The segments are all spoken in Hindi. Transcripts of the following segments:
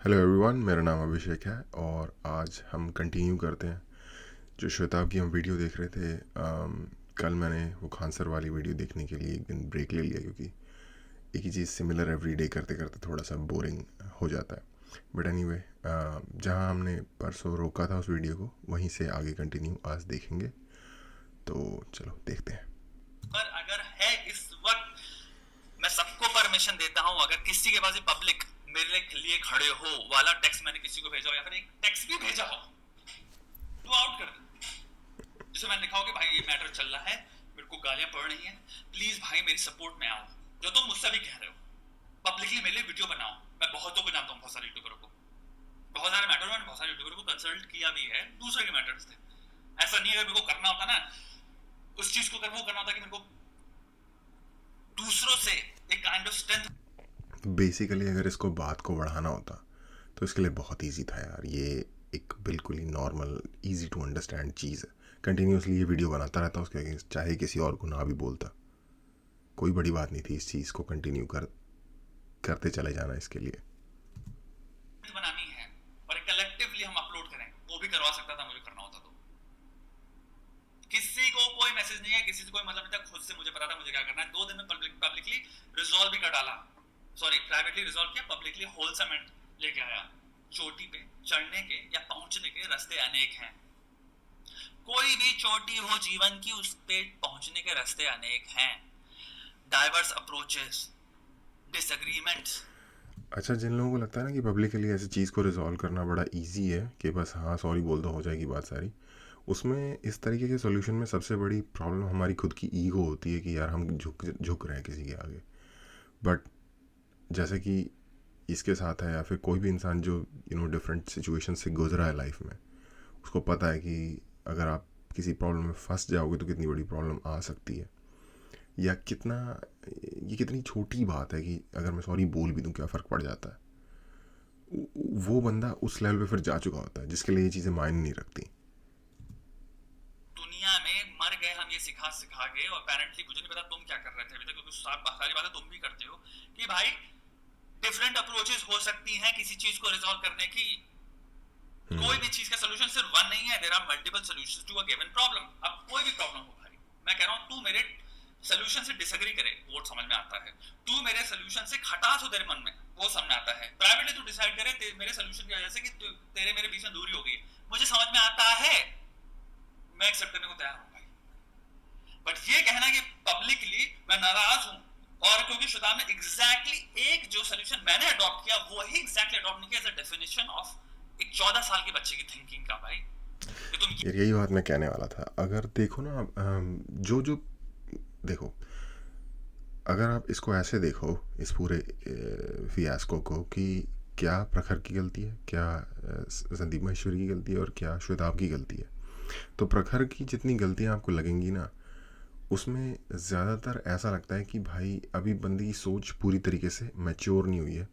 हेलो एवरीवन, मेरा नाम अभिषेक है और आज हम कंटिन्यू करते हैं जो श्वेताब की हम वीडियो देख रहे थे। कल मैंने वो खान सर वाली वीडियो देखने के लिए एक दिन ब्रेक ले लिया क्योंकि एक ही चीज़ सिमिलर एवरी डे करते करते थोड़ा सा बोरिंग हो जाता है। बट एनीवे, जहाँ हमने परसों रोका था उस वीडियो को वहीं से आगे कंटिन्यू आज देखेंगे। तो चलो देखते हैं। पर अगर है इस वक्त मैं सबको परमिशन देता हूं, अगर किसी के पास पब्लिक मेरे लिए खड़े हो वाला टेक्स्ट मैंने किसी को भेजा हो या फिर एक टेक्स्ट भी भेजा हो तो आउट कर दे। जिसे मैंने लिखा हो कि भाई ये मैटर चल रहा है, मेरे को गालियां पड़ रही हैं, प्लीज भाई मेरी सपोर्ट में आओ। जो तुम मुझसे भी कह रहे हो, पब्लिकली मेरे लिए वीडियो बनाओ। मैं बहुतों को जानता हूँ, बहुत सारे यूट्यूबरों को, बहुत सारे मैटर में बहुत सारे यूट्यूबरों को कंसल्ट किया भी है, दूसरे के मैटर्स थे। ऐसा नहीं अगर मेरे को करना होता ना उस चीज को, अगर वो करना होता कि मेरे को दूसरों से एक काइंड ऑफ स्ट्रेंथ। बेसिकली अगर इसको बात को बढ़ाना होता तो इसके लिए बहुत इजी था यार। ये एक बिल्कुल ही नॉर्मल इजी टू अंडरस्टैंड चीज़ है। कंटिन्यूसली ये वीडियो बनाता रहता उसके अगेंस्ट, चाहे किसी और को ना भी बोलता, कोई बड़ी बात नहीं थी इस चीज़ को कंटिन्यू करते चले जाना इसके लिए। बनानी है और कलेक्टिवली हम अपलोड करें, वो भी करवा सकता था मुझे करना होता तो। किसी को कोई मैसेज नहीं है, किसी से कोई मतलब नहीं था, खुद से मुझे पता था मुझे क्या करना है। 2 दिन में पब्लिकली रिजॉल्व भी कर डाला, सॉरी प्राइवेटली रिजॉल्व किया, पब्लिकली होलसमेंट लेके आया। चोटी पे चढ़ने के या पहुंचने के रास्ते अनेक हैं। कोई भी चोटी हो जीवन की, उस पे पहुंचने के रास्ते अनेक हैं। Diverse approaches, disagreements. अच्छा, जिन लोगों को लगता है ना कि पब्लिकली ऐसी चीज़ को रिजॉल्व करना बड़ा इजी है कि बस हाँ सॉरी बोल दो हो जाएगी बात सारी, उसमें इस तरीके के सॉल्यूशन में सबसे बड़ी प्रॉब्लम हमारी खुद की ईगो होती है कि यार हम झुक रहे हैं किसी के आगे। बट जैसे कि इसके साथ है, या फिर कोई भी इंसान जो डिफरेंट सिचुएशन से गुजरा है लाइफ में, उसको पता है कि अगर आप किसी प्रॉब्लम में फंस जाओगे तो कितनी बड़ी प्रॉब्लम आ सकती है, या ये कितनी छोटी बात है कि अगर मैं सॉरी बोल भी दूं क्या फ़र्क पड़ जाता है। वो बंदा उस लेवल पे फिर जा चुका होता है जिसके लिए ये चीज़ें मायने नहीं रखती। दुनिया में मर गए हम ये सिखा सिखा के, और अपेरेंटली मुझे नहीं पता तुम क्या कर रहे थे अभी तक, क्योंकि सारी बातें तुम भी करते हो कि भाई डिफरेंट अप्रोचेस हो सकती हैं किसी चीज को रिजॉल्व करने की। कोई भी चीज का सोल्यूशन सिर्फ वन नहीं है, there are multiple solutions to a given problem. अब कोई भी प्रॉब्लम हो भाई, मैं कह रहा हूं तू मेरे सोल्यूशन से डिसएग्री करे, वो समझ में आता है। तू मेरे सोल्यूशन से खटास हो तेरे मन में, वो समझ में आता है। प्राइवेटली तू डिसाइड करे मेरे सोल्यूशन की वजह से कि तेरे मेरे बीच में दूरी हो गई है, मुझे समझ में आता है, मैं एक्सेप्ट करने को तैयार हूं भाई। बट ये कहना कि पब्लिकली मैं नाराज हूं, और क्योंकि श्वेताब ने एग्जैक्टली एक जो सोल्यूशन मैंने अडॉप्ट किया वही एग्जैक्टली अडॉप्ट नहीं किया, एज अ डेफिनेशन ऑफ एक 14 साल के बच्चे की थिंकिंग का भाई, कि तुम यार यही बात मैं कहने वाला था। अगर देखो ना, जो जो देखो, अगर आप इसको ऐसे देखो इस पूरे फियास्को को कि क्या प्रखर की गलती है, क्या संदीप महेश्वरी की गलती है और क्या श्वेताब की गलती है, तो प्रखर की जितनी गलतियां आपको लगेंगी ना, उसमें ज़्यादातर ऐसा लगता है कि भाई अभी बंदी की सोच पूरी तरीके से मैच्योर नहीं हुई है,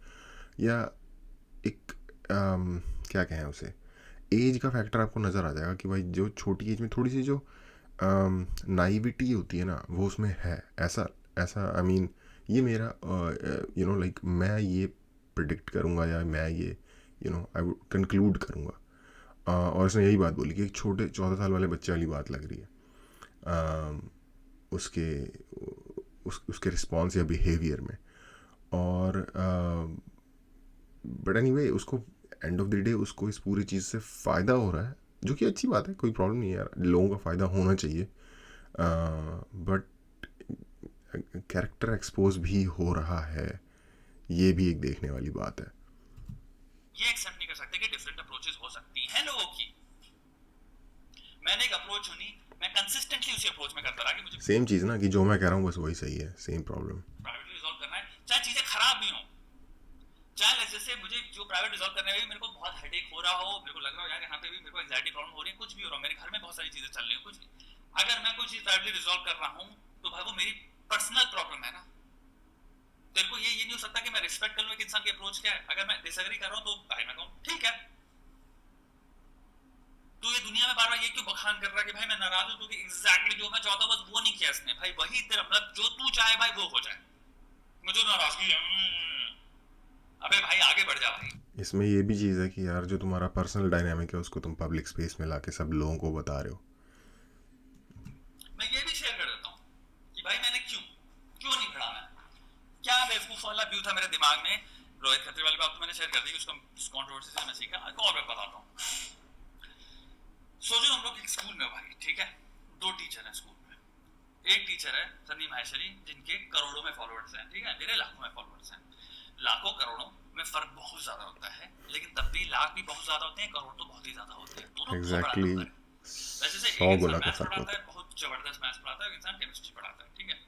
या एक क्या कहें उसे, एज का फैक्टर आपको नज़र आ जाएगा कि भाई जो छोटी एज में थोड़ी सी जो नाइविटी होती है ना वो उसमें है। ऐसा ऐसा आई मीन, ये मेरा लाइक मैं ये प्रिडिक्ट करूँगा या मैं ये आई वुड कंक्लूड करूँगा। और उसने यही बात बोली कि एक छोटे 14 साल वाले बच्चे वाली बात लग रही है उसके उसके रिस्पॉन्स या बिहेवियर में। और बट एनीवे, उसको एंड ऑफ द डे उसको इस पूरी चीज़ से फ़ायदा हो रहा है, जो कि अच्छी बात है, कोई प्रॉब्लम नहीं है यार, लोगों का फ़ायदा होना चाहिए। बट कैरेक्टर एक्सपोज भी हो रहा है, ये भी एक देखने वाली बात है। ये एक्सेप्ट नहीं कर सकते कि डिफरेंट अप्रोचेस हो सकती हैं लोगों की। मैंने एक अप्रोच चुनी, मैं कंसिस्टेंटली उसी अप्रोच में करता रहा कि मुझे सेम चीज़ ना कि जो मैं कह रहा हूँ बस वही सही है, सेम प्रॉब्लम। प्राइवेटली रिजॉल्व करना है, चाहे चीजें खराब भी हो, चाहे जैसे मुझे जो प्राइवेट रिजॉल्व करने में भी मेरे को बहुत हेडेक हो रहा हो, मेरे को लग रहा हो यार यहाँ पे भी मेरे को एंजाइटी प्रॉब्लम हो रही है, कुछ भी हो रहा हो, मेरे घर में बहुत सारी चीजें चल रही है, कुछ भी, अगर मैं कोई चीज प्राइवेटली रिजॉल्व कर रहा हूँ तो भाई वो मेरी पर्सनल प्रॉब्लम है ना। तेरे को ये नहीं हो सकता कि मैं रिस्पेक्ट कर लूं एक इंसान की अप्रोच क्या है। अगर मैं डिसएग्री कर रहा हूं तो भाई मैं कहूं ठीक है। तो ये दुनिया में बार बार ये क्यों बखान कर रहा है कि भाई मैं नाराज हूं क्योंकि एग्जैक्टली जो मैं चाहता हूं बस वो नहीं किया इसने। भाई वही तेरा मतलब जो तू चाहे भाई वो हो जाए, मुझे नाराजगी है। अबे भाई आगे बढ़ जा भाई। इसमें ये भी चीज़ है कि यार जो तुम्हारा पर्सनल डायनामिक है उसको तुम पब्लिक स्पेस में लाके सब लोगों को बता रहे हो। मैं ये भी शेयर कर देता हूँ कि भाई मैंने क्यों नहीं खड़ा मैं, क्या बेवकूफ वाला व्यू था मेरे दिमाग में। रोहित खत्री वाली बात तो मैंने शेयर कर दी, उसको इस कंट्रोवर्सी से मैं सीखा। एक और बात बताता हूँ। सोचो हम लोग एक स्कूल में हो भाई, ठीक है, दो टीचर हैं स्कूल में। एक टीचर है संदीप माहेश्वरी, जिनके करोड़ों में फॉलोअर्स हैं, ठीक है, मेरे लाखों में फॉलोअर्स हैं। लाखों करोड़ों में फर्क बहुत ज्यादा होता है, लेकिन तब भी लाख भी बहुत ज्यादा होते हैं, करोड़ तो बहुत ही ज्यादा होते हैं, दोनों बहुत बड़ा एग्जैक्टली नंबर है। वैसे से एक 100 गुना इंसान का मैथ्स फ़र्क पढ़ाता होता है, बहुत जबरदस्त मैथ्स पढ़ाता है, एक इंसान केमिस्ट्री पढ़ाता है, ठीक है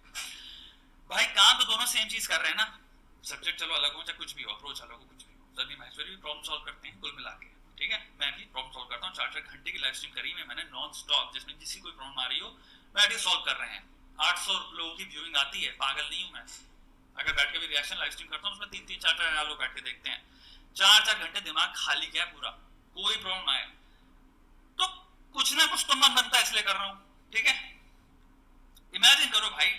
भाई, काम तो दोनों सेम चीज कर रहे हैं ना। सब्जेक्ट चलो अलग हो, चाहे कुछ भी हो, अप्रोच अलग हो, कुछ भी हो। संदीप माहेश्वरी भी प्रॉब्लम सॉल्व करते हैं कुल मिला के, ठीक है, मैं भी प्रॉब्लम सॉल्व करता हूँ। 4-4 घंटे की लाइव स्ट्रीम करी मैंने नॉन स्टॉप, जिसमें किसी कोई प्रॉब्लम आ रही हो बैठ के सॉल्व कर रहे हैं। 800 लोगों की व्यूइंग आती है, पागल नहीं हूं मैं। अगर बैठ के भी रिएक्शन लाइव स्ट्रीम करता हूँ, उसमें 3-3, 4-4 लोग बैठ के देखते हैं। 4-4 घंटे दिमाग खाली क्या पूरा, कोई प्रॉब्लम आए तो कुछ ना कुछ तो मन बनता है, इसलिए कर रहा हूँ, ठीक है। इमेजिन करो भाई,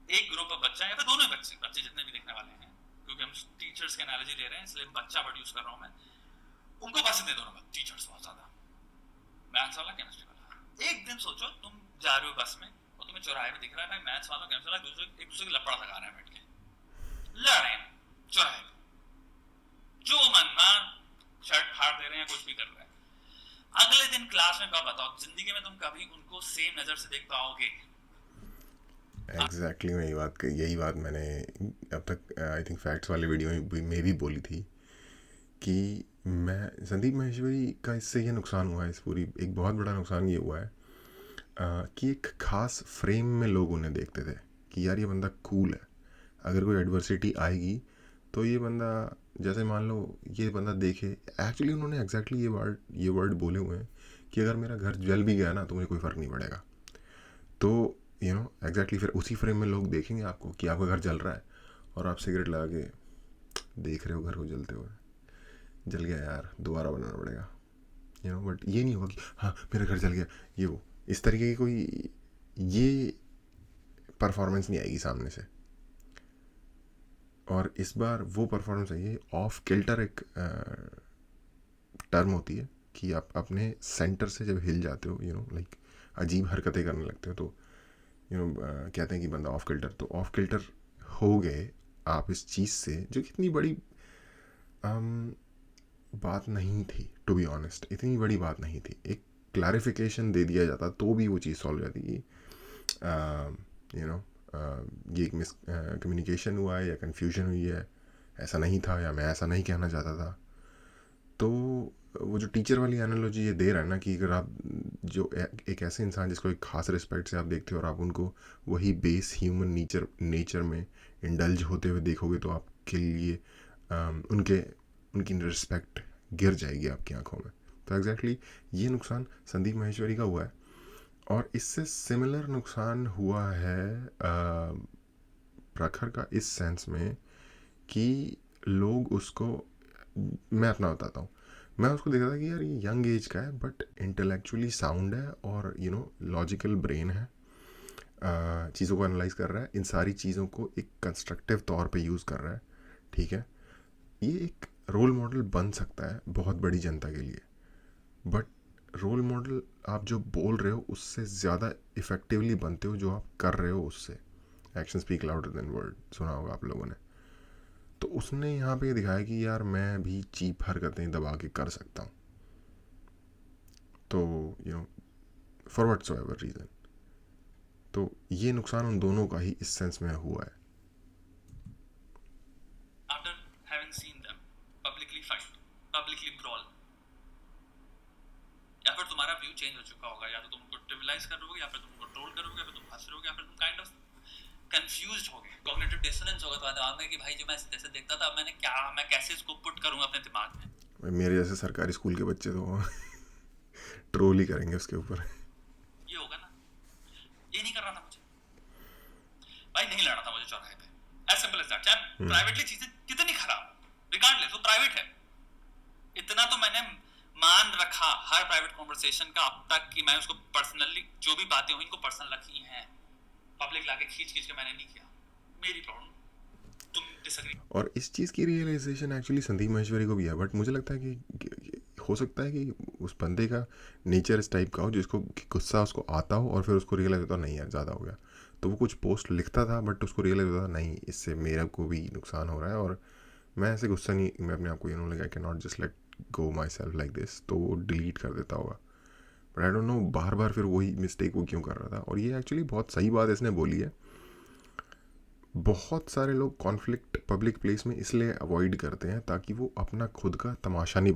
एक ग्रुप ऑफ बच्चा है, या फिर दोनों बच्चे बच्चे जितने भी देखने वाले हैं, क्योंकि हम टीचर्स की एनालॉजी ले रहे हैं इसलिए बच्चा वर्ड यूज कर रहा हूं मैं। उनको पसंद है दोनों टीचर्स बहुत ज्यादा, मैथ्स वाला केमिस्ट्री वाला। एक दिन सोचो तुम जा रहे हो बस में और तुम्हें चौराहे में दिख रहा है भाई मैथ्स वाला केमिस्ट्री वाला एक दूसरे की लपड़ा लगा रहे हैं, बैठ के लड़ रहे हैं चौराहे पे, जो मन मान शर्ट फाड़ दे रहे हैं, कुछ भी कर रहे हैं। अगले दिन क्लास में कब बताओ जिंदगी में तुम कभी उनको सेम नजर से देख पाओगे? एग्जैक्टली यही बात मैंने अब तक आई थिंक फैक्ट्स वाले वीडियो में भी बोली थी कि मैं संदीप माहेश्वरी का इससे ये नुकसान हुआ है, इस पूरी एक बहुत बड़ा नुकसान ये हुआ है कि एक ख़ास फ्रेम में लोग उन्हें देखते थे कि यार ये बंदा कूल है, अगर कोई एडवर्सिटी आएगी तो ये बंदा, जैसे मान लो ये बंदा देखे, एक्चुअली उन्होंने एग्जैक्टली ये वर्ड बोले हुए हैं कि अगर मेरा घर जल भी गया ना तो मुझे कोई फ़र्क नहीं पड़ेगा। तो एग्जैक्टली फिर उसी फ्रेम में लोग देखेंगे आपको कि आपका घर जल रहा है और आप सिगरेट लगा के देख रहे हो घर को जलते हुए, जल गया यार दोबारा बनाना पड़ेगा, बट ये नहीं होगा कि हाँ मेरा घर जल गया, ये वो इस तरीके की कोई ये परफॉर्मेंस नहीं आएगी सामने से। और इस बार वो परफॉर्मेंस आई है, ऑफ किल्टर एक टर्म होती है कि आप अपने सेंटर से जब हिल जाते हो, लाइक अजीब हरकतें करने लगते हो, तो कहते हैं कि बंदा ऑफ किल्टर, तो ऑफ किल्टर हो गए आप इस चीज़ से, जो कि इतनी बड़ी बात नहीं थी, टू बी ऑनेस्ट इतनी बड़ी बात नहीं थी। एक क्लैरिफिकेशन दे दिया जाता तो भी वो चीज़ सॉल्व हो जाती कि ये एक मिस कम्युनिकेशन हुआ है या कन्फ्यूजन हुई है, ऐसा नहीं था, या मैं ऐसा नहीं कहना चाहता था। तो वो जो टीचर वाली एनालॉजी ये दे रहा है ना कि अगर आप जो एक ऐसे इंसान जिसको एक ख़ास रिस्पेक्ट से आप देखते हो और आप उनको वही बेस ह्यूमन नेचर में इंडल्ज होते हुए देखोगे तो आपके लिए उनकी रिस्पेक्ट गिर जाएगी आपकी आंखों में। तो एग्जैक्टली ये नुकसान संदीप माहेश्वरी का हुआ है। और इससे सिमिलर नुकसान हुआ है प्रखर का, इस सेंस में कि लोग उसको, मैं अपना बताता हूँ, मैं उसको देख रहा था कि यार ये यंग एज का है बट इंटेलेक्चुअली साउंड है और लॉजिकल ब्रेन है, चीज़ों को एनालाइज कर रहा है, इन सारी चीज़ों को एक कंस्ट्रक्टिव तौर पे यूज़ कर रहा है, ठीक है। ये एक रोल मॉडल बन सकता है बहुत बड़ी जनता के लिए, बट रोल मॉडल आप जो बोल रहे हो उससे ज़्यादा इफ़ेक्टिवली बनते हो जो आप कर रहे हो उससे। Action speak louder than word, सुना होगा आप लोगों ने। तो उसने यहाँ पे दिखाया कि यार मैं भी चीप हरकतें दबा के कर सकता हूँ, तो फॉर व्हाट्स एवर रीज़न। तो ये नुकसान उन दोनों का ही इस सेंस में हुआ है। After having seen them publicly fight, publicly brawl, या फिर तुम्हारा व्यू चेंज हो चुका होगा, या तो तुम उनको ट्रिविलाइज करोगे, या फिर तुम उनको ट्रोल करोगे, या फिर तुम हंस रहे होगे, या फिर तुम काइंड ऑफ कंफ्यूज्ड होगे, कॉग्निटिव डिसोनेंस होगा तुम्हारे दिमाग में कि भाई जो मैं जैसे देखता था मैं कैसे इसको पुट करूंगा अपने दिमाग में। मेरे जैसे सरकारी स्कूल के बच्चे तो ट्रोल ही करेंगे उसके ऊपर। ये होगा ना, ये नहीं करना था मुझे भाई, नहीं लड़ना था मुझे चौराहे पे, एज सिंपल एज दैट। चाहे प्राइवेटली चीजें कितनी खराब, रिगार्डलेस वो प्राइवेट है, इतना तो मैंने मान रखा हर प्राइवेट कॉन्वर्सेशन का अब तक कि मैं उसको पर्सनली, जो भी बातें हुई इनको पर्सनल रखी हैं, पब्लिक लाके खींच के मैंने नहीं किया, मेरी प्रॉब्लम। तुम डिसएग्री। और इस चीज़ की रियलाइजेशन एक्चुअली संदीप माहेश्वरी को भी है, बट मुझे लगता है कि हो सकता है कि उस बंदे का नेचर इस टाइप का हो जिसको कि गुस्सा उसको आता हो और फिर उसको रियलाइज होता नहीं यार ज़्यादा हो गया, तो वो कुछ पोस्ट लिखता था बट उसको रियलाइज होता नहीं इससे मेरा को भी नुकसान हो रहा है, और मैं ऐसे गुस्सा नहीं, मैं अपने आप को like I can not just let go my self like this, तो वो डिलीट कर देता होगा। बट आई डोंट नो बार बार फिर वही मिस्टेक वो क्यों कर रहा था। और ये एक्चुअली बहुत सही बात इसने बोली है, बहुत सारे लोग कॉन्फ्लिक्ट पब्लिक प्लेस में इसलिए अवॉइड करते हैं ताकि वो अपना खुद का तमाशा नहीं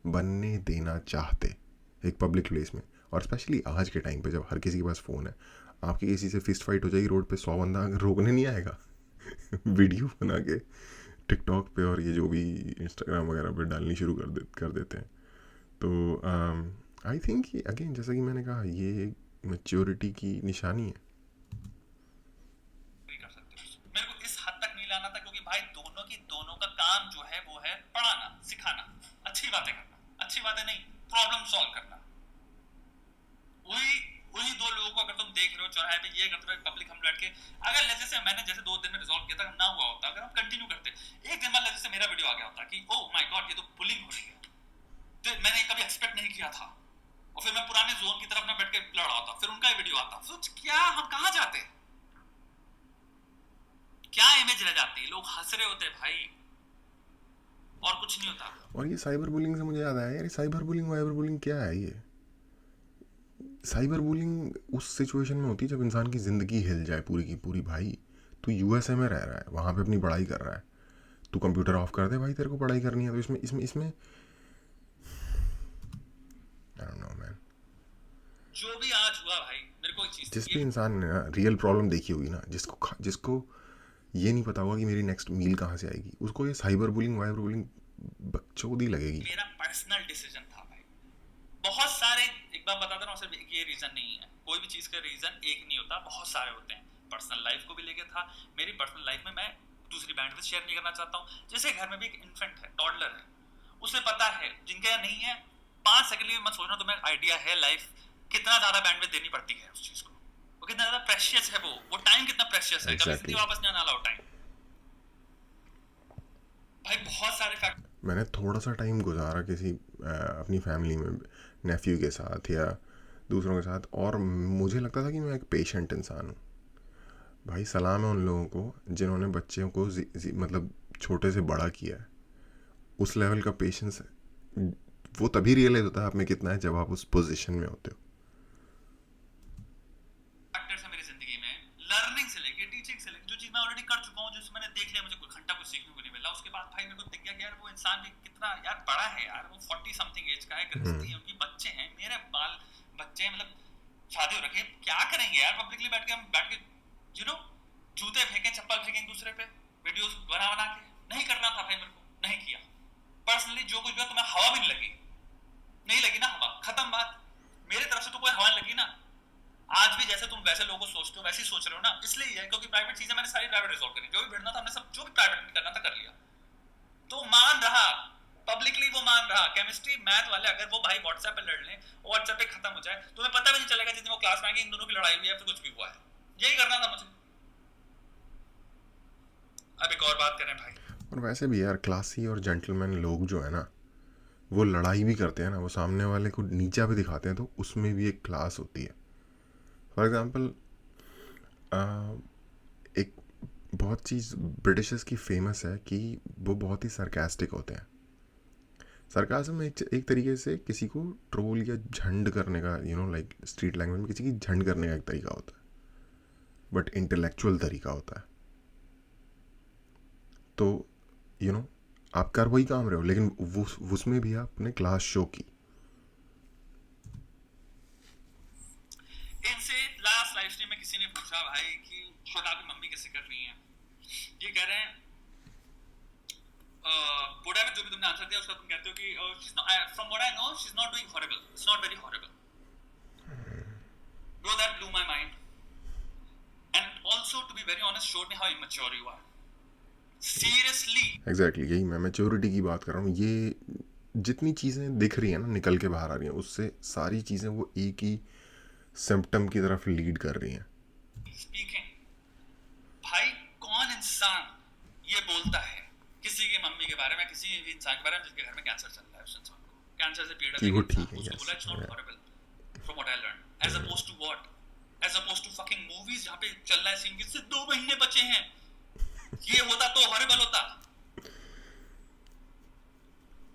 बनने देना चाहते एक पब्लिक प्लेस में। और स्पेशली आज के टाइम पे जब हर किसी के पास फ़ोन है, आपकी किसी से फिस्ट फाइट हो जाएगी रोड पे, 100 बंदा अगर रोकने नहीं आएगा वीडियो बना के टिकटॉक पे और ये जो भी इंस्टाग्राम वगैरह पे डालनी शुरू कर देते हैं। तो आई थिंक अगेन जैसा कि मैंने कहा ये मैच्योरिटी की निशानी है। कर सकते हो। मेरे को इस हद तक नहीं लाना था क्योंकि भाई दोनों का काम जो है वो है पढ़ाना, सिखाना, अच्छी बातें करना, अच्छी बातें नहीं, प्रॉब्लम सॉल्व करना। वही दो लोगों को अगर तुम देख रहे हो चौराहे पे ये करते रहे पब्लिक, हम लड़के अगर जैसे मैंने 2 दिन में रिजॉल्व किया था ना हुआ होता, अगर हम कंटिन्यू करते एक दिन बाद जैसे मेरा वीडियो आ गया होता कि ओ माय गॉड ये तो बुलिंग हो रही है, तो मैंने कभी एक्सपेक्ट नहीं किया था, और फिर मैं पुराने जोन की तरफ ना बैठ के लड़ रहा होता, फिर उनका ही वीडियो आता, सोच क्या हम कहां जाते, क्या इमेज रह जाती, लोग हंस रहे होते भाई और कुछ नहीं होता। और ये साइबर बुलिंग से मुझे याद आया यार, साइबर बुलिंग वाइबर बुलिंग क्या है ये? साइबर बुलिंग उस सिचुएशन में होती है जब इंसान की ज़िंदगी हिल जाए पूरी की पूरी। भाई तू यूएसए में रह रहा है, वहाँ पे अपनी पढ़ाई कर रहा है, तू कंप्यूटर ऑफ कर दे भाई, तेरे को पढ़ाई करनी है, तो इसमें इसमें इसमें आई डोंट नो मैन। जो भी आज हुआ भाई, मेरे को एक चीज जिस भी इंसान ने रियल प्रॉब्लम देखी होगी ना, जिसको ये नहीं पता होगा कि मेरी नेक्स्ट मील कहाँ से आएगी, उसको ये साइबर बुलिंग वाइबर बुलिंग बकचोदी लगेगी। मेरा पर्सनल डिसीजन था भाई, बहुत सारे, एक बार बताता हूँ, सिर्फ ये रीजन नहीं है, कोई भी चीज का रीजन एक नहीं होता, बहुत सारे होते हैं। पर्सनल लाइफ को भी लेके था, मेरी पर्सनल लाइफ में मैं दूसरी बैंडविड्थ शेयर नहीं करना चाहता हूँ। जैसे घर में भी एक इन्फेंट है, टॉडलर है, उसे पता है, जिनके यहाँ नहीं है 5 सेकंड में मत सोचना, तुम्हें आइडिया है लाइफ कितना ज्यादा बैंडविड्थ देनी पड़ती है उस चीज को, वो कितना ज्यादा प्रेशियस है, वो टाइम कितना प्रेशियस है, कभी जिंदगी वापस नहीं आने वाला वो टाइम भाई। बहुत सारे फैक्टर मैंने थोड़ा सा टाइम गुजारा किसी अपनी फैमिली में, नेफ्यू के साथ या दूसरों के साथ, और मुझे लगता था कि मैं एक पेशेंट इंसान हूँ। भाई सलाम है उन लोगों को जिन्होंने बच्चों को मतलब छोटे से बड़ा किया है। उस लेवल का पेशेंस वो तभी रियलाइज होता है आप में कितना है जब आप उस पोजीशन में होते हो। है मेरी जिंदगी में, लर्निंग से लेके टीचिंग से लेके, जो चीज मैं ऑलरेडी कर चुका हूँ, जो मैंने देख लिया, मुझे कोई घंटा कुछ सीखने को नहीं मिला। उसके बाद भाई मेरे को दिख गया कि यार वो इंसान भी कितना यार बड़ा है यार, वो 40 समथिंग एज का है, गृहस्थी है, उनकी बच्चे हैं, मेरे बाल बच्चे हैं, मतलब शादी हो रखी है, क्या करेंगे यार पब्लिकली बैठ के, हम बैठ के जूते फेंके, चप्पल फेंके एक दूसरे पे, वीडियोस बना बना के, नहीं करना था भाई, मेरे को नहीं किया। पर्सनली जो कुछ भी तुम्हें हवा भी नहीं लगी ना हवा, खत्म बात। मेरे तरफ से तो कोई हवा नहीं लगी ना। आज भी जैसे तुम वैसे लोगों को सोचते हो वैसे ही सोच रहे हो ना, इसलिए है क्योंकि प्राइवेट चीजें मैंने सारी प्राइवेट रिजॉल्व करी, जो भी भिड़ना था हमने सब, जो भी प्राइवेट करना था कर लिया, तो मान रहा पब्लिकली, वो मान रहा। केमिस्ट्री मैथ वाले अगर वो भाई व्हाट्सएप पे लड़ लें, व्हाट्सएप पे खत्म हो जाए, तुम्हें पता भी नहीं चलेगा जितने वो क्लास में आएंगे इन दोनों की लड़ाई हुई है, फिर कुछ भी हुआ है। यही करना था मुझे। अब एक और बात करें भाई, और वैसे भी यार क्लासी और जेंटलमैन लोग जो है ना, वो लड़ाई भी करते हैं ना, वो सामने वाले को नीचा भी दिखाते हैं, तो उसमें भी एक क्लास होती है। फॉर एग्ज़ाम्पल एक बहुत चीज़ ब्रिटिशर्स की फेमस है कि वो बहुत ही सरकास्टिक होते हैं। सरकाज़म एक तरीके से किसी को ट्रोल या झंड करने का, लाइक स्ट्रीट लैंग्वेज में किसी की झंड करने का एक तरीका होता है, बट इंटेलेक्चुअल तरीका होता है। तो आप कर वही काम रहे हो, लेकिन उसमें भी आपने क्लास शो की। इनसे लास्ट लाइव स्ट्रीम में किसी ने पूछा भाई कि श्वेता की मम्मी कैसे कर रही हैं, ये कह रहे हैं बोड़ा में जो भी तुमने आंसर दिया उसका तुम कहते हो कि from what I know she is not doing horrible, it's not very horrible. Bro that blew my mind, and also to be very honest showed me how immature you are. Seriously exactly यही मैं मैच्योरिटी की बात कर रहा हूँ। ये जितनी चीज़ें दिख रही हैं ना, निकल के बाहर आ रही हैं, उससे सारी चीज़ें वो एक ही सिम्पटम की तरफ लीड कर रही हैं। स्पीकिंग भाई किसी भी इंसान के बारे में जिसके घर में कैंसर चल रहा है, उस इंसान को कैंसर से पीड़ित कि है वो इंसान, ठीक है, उसको यस, बोला it's not horrible from what I learn, as opposed to what, as opposed to fucking movies जहां पे चल रहा है सीन कि सिर्फ 2 महीने बचे हैं, ये होता तो हॉरिबल होता।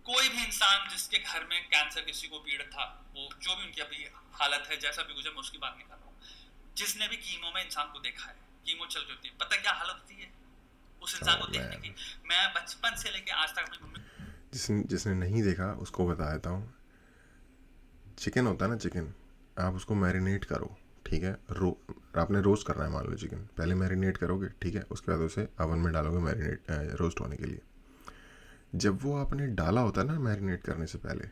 कोई भी इंसान जिसके घर में कैंसर किसी को पीड़ित था, वो जो भी उनकी अभी हालत है, जैसा भी गुजर, मैं उसकी बात नहीं कर रहा हूँ, जिसने भी कीमो में इंसान को देखा है, कीमो चल रही होती है, पता क्या हालत होती है उस इंसान को देखने की। मैं बचपन से लेके आज तक अपनी मम्मी, जिसने नहीं देखा उसको बता देता हूँ। चिकन होता है ना, चिकन आप उसको मैरिनेट करो, ठीक है, आपने रोस्ट करना है, मान लो चिकन पहले मैरिनेट करोगे, ठीक है, उसके बाद उसे अवन में डालोगे मैरिनेट रोस्ट होने के लिए। जब वो आपने डाला होता है ना मैरिनेट करने से पहले,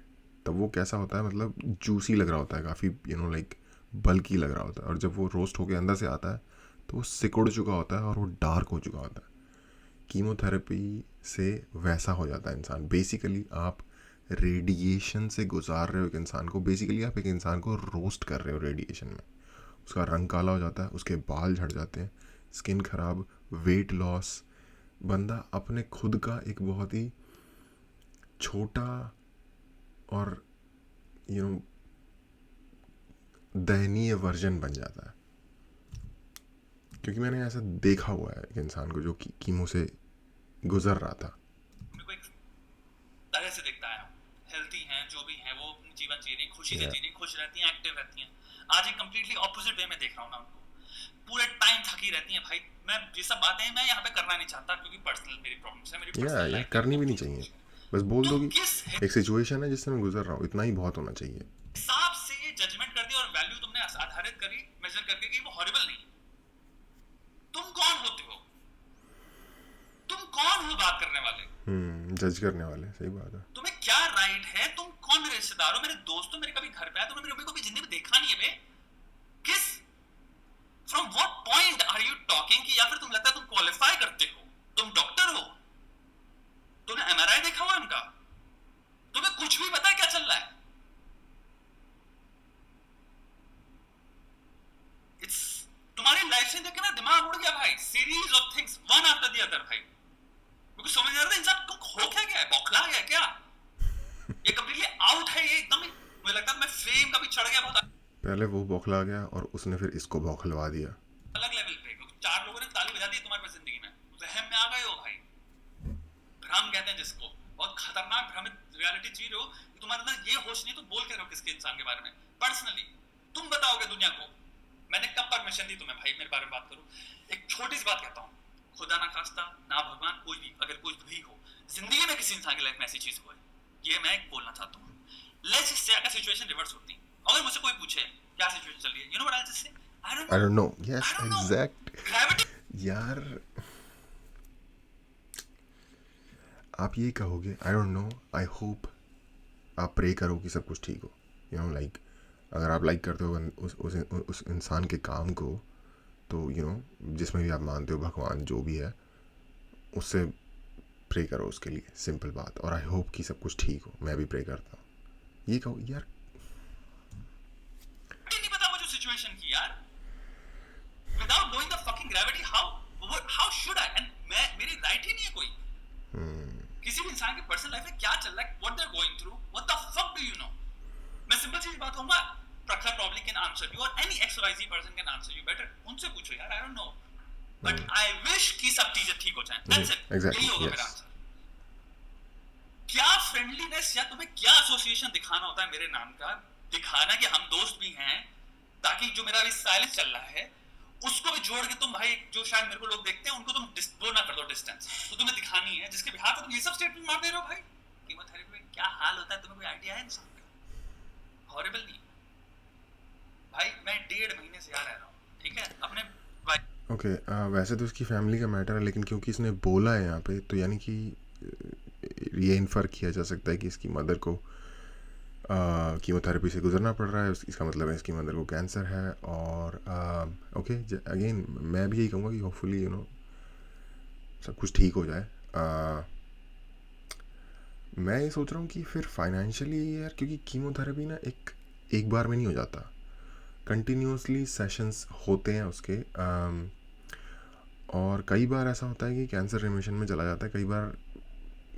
तब वो कैसा होता है, मतलब जूसी लग रहा होता है, काफ़ी लाइक बल्की लग रहा होता है, और जब वो रोस्ट होके अंदर से आता है तो वो सिकुड़ चुका होता है और वो डार्क हो चुका होता है। कीमोथेरेपी से वैसा हो जाता है इंसान। बेसिकली आप रेडिएशन से गुजार रहे हो एक इंसान को, बेसिकली आप एक इंसान को रोस्ट कर रहे हो रेडिएशन में। उसका रंग काला हो जाता है, उसके बाल झड़ जाते हैं, स्किन खराब, वेट लॉस, बंदा अपने खुद का एक बहुत ही छोटा और दयनीय वर्जन बन जाता है। क्योंकि मैंने ऐसा देखा हुआ है एक इंसान को जो कीमो से गुजर रहा था। मेरे को एक तरह से देखता है, हेल्थी हैं जो भी हैं, वो अपनी जीवन जी रही, खुशी से जी रही, खुश रहती हैं, एक्टिव रहती हैं। आज एक कंप्लीटली ऑपोजिट वे में देख रहा हूँ मैं उनको, पूरे टाइम थकी रहती हैं। भाई मैं ये सब बातें मैं यहाँ पे करना नहीं चाहता, क्योंकि पर्सनल मेरी प्रॉब्लम्स है, मेरी पर्सनल लाइफ करनी भी नहीं चाहिए, बस बोल दो कि एक सिचुएशन है जिससे मैं गुजर रहा हूँ, इतना ही बहुत होना चाहिए। हिसाब से ये जजमेंट कर दी और वैल्यू तुमने आधारित करी मेजर करके कि वो हॉरिबल नहीं। तुम कौन होते हो, तुम कौन हो बात करने वाले, जज करने वाले, सही बात है। तुम्हें क्या राइट है, तुम कौन मेरे रिश्तेदार हो, मेरे दोस्त हो, मेरे कभी घर पे आए, तुमने मेरी मम्मी को भी जिंदगी में देखा नहीं है बे। किस from what point are you talking, कि या फिर तुम लगता है तुम क्वालिफाई करते हो, तुम डॉक्टर हो, तुमने एमआरआई देखा हुआ उनका, तुम्हें कुछ भी पता है क्या चल रहा है। इट्स तुम्हारी लाइफ से देख के ना दिमाग उड़ गया भाई, series of things one after the other. भाई मुझे समझ नहीं आ रहा इंसान को हो क्या गया है, बौखला गया क्या, ये कंप्लीटली आउट है, ये एकदम ही मुझे लगता है मैं फ्रेम का भी चढ़ गया बहुत। पहले वो बौखला गया और उसने फिर इसको बौखलवा दिया अलग लेवल पे, क्योंकि 4 लोगों ने ताली बजा दी तुम्हारी जिंदगी में, वहम में आ गए हो भाई, भ्रम कहते हैं जिसको, बहुत खतरनाक भ्रमित रियलिटी जी रहे हो। तुम्हारे अंदर ये होश नहीं तो बोल के रहो किसके इंसान के बारे में पर्सनली, तुम बताओगे दुनिया को। मैंने कब परमिशन दी तुम्हें भाई मेरे बारे में बात करो। एक छोटी सी बात कहता हूँ, खुदा ना खास्ता ना भगवान कोई भी अगर कुछ भी हो जिंदगी में किसी इंसान की लाइफ में ऐसी चीज हो, ये मैं बोलना चाहता हूँ। लेट्स से अगर सिचुएशन रिवर्स होती, अगर मुझसे कोई पूछे क्या सिचुएशन चल रही है, you know what I just say, I don't no, yes exact. यार आप ये कहोगे आई डोंट नो, आई होप, आप प्रे करो कि सब कुछ ठीक हो, लाइक अगर आप लाइक करते हो उस इंसान के काम को, तो जिसमें भी आप मानते हो, भगवान जो भी है, उससे प्रे करो उसके लिए, सिंपल बात। और आई होप कि सब कुछ ठीक हो, मैं भी प्रे करता हूँ। ये कहो यार, नहीं पता मुझे सिचुएशन की यार, without knowing the fucking gravity how should I, and मेरी राइट ही नहीं है कोई किसी भी इंसान की पर्सनल लाइफ में क्या चल रहा है, what they are going through, what the fuck do you know. मैं सिंपल सी बात कहूंगा, Prakhar probably can answer you, और any XYZ person can answer you better, उनसे पूछो यार, I don't know, but I wish कि सब चीजें ठीक हो जाएं, दैट्स इट, यही होगा मेरा आंसर। क्या फ्रेंडलीनेस या तुम्हें क्या एसोसिएशन दिखाना होता है मेरे नाम का, दिखाना कि हम दोस्त भी हैं, ताकि जो मेरा अभी साइलेंस चल रहा है उसको भी जोड़ के तुम भाई, जो शायद मेरे को लोग देखते हैं उनको तुम वो ना कर दो डिस्टेंस, तो तुम्हें दिखानी है, जिसके बिहार पे तुम ये सब स्टेटमेंट मार दे रहे हो। भाई कीमोथेरेपी में क्या हाल होता है तुम्हें कोई आइडिया है इंसान का? हॉरिबल नहीं भाई, मैं 1.5 महीने से यहाँ रह रहा हूँ, ठीक है, अपने ओके वैसे तो उसकी फैमिली का मैटर है, लेकिन क्योंकि इसने बोला है यहाँ पे, तो यानी कि ये इन्फर किया जा सकता है कि इसकी मदर को कीमोथेरेपी से गुजरना पड़ रहा है, इसका मतलब है इसकी मदर को कैंसर है। और ओके अगेन मैं भी यही कहूँगा कि होपफुली सब कुछ ठीक हो जाए। मैं ये सोच रहा हूँ कि फिर फाइनेंशियली यार, क्योंकि कीमोथेरेपी ना एक बार में नहीं हो जाता, कंटिन्यूसली सेशंस होते हैं उसके, और कई बार ऐसा होता है कि कैंसर रिमिशन में चला जाता है, कई बार